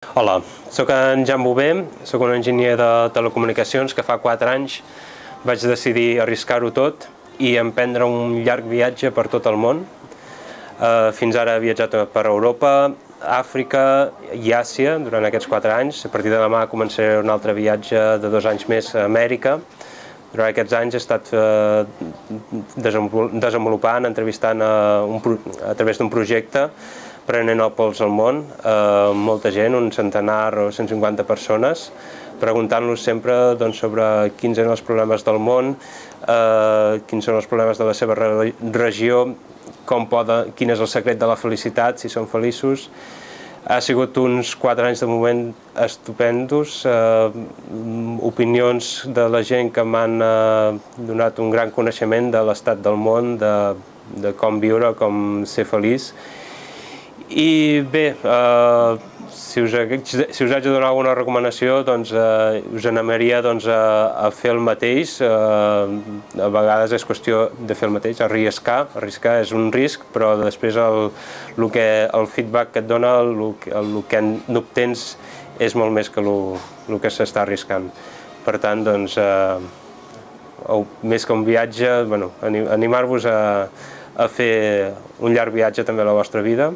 Hola, soc en Jan Bové, soc un enginyer de telecomunicacions que fa 4 anys vaig decidir arriscar-ho tot i emprendre un llarg viatge per tot el món. Fins ara he viatjat per Europa, Àfrica i Àsia durant aquests 4 anys. A partir de demà començaré un altre viatge de 2 anys més a Amèrica. Durant aquests anys he estat desenvolupant, entrevistant a través d'un projecte, prenent el pols al món, molta gent, un centenar o 150 persones, preguntant-los sempre sobre quins eren els problemes del món, quins són els problemes de la seva regió, quin és el secret de la felicitat, si són feliços. Ha sigut uns 4 anys de moment estupendos, opinions de la gent que m'han donat un gran coneixement de l'estat del món, de com viure, com ser feliç. I bé, si us haig de donar alguna recomanació, us animaria a fer el mateix. A vegades és qüestió de fer el mateix, arriscar és un risc, però després el feedback que et dona, el que n'obtens és molt més que el que s'està arriscant. Per tant, més que un viatge, animar-vos a fer un llarg viatge també a la vostra vida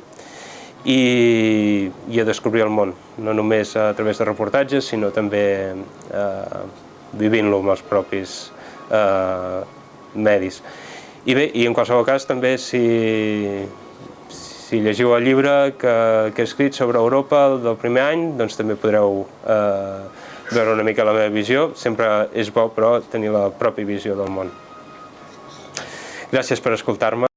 i a descobrir el món, no només a través de reportatges, sinó també vivint-lo amb els propis medis. I bé, en qualsevol cas, també si llegiu el llibre que he escrit sobre Europa del primer any, doncs també podreu veure una mica la meva visió. Sempre és bo, però, tenir la pròpia visió del món. Gràcies per escoltar-me.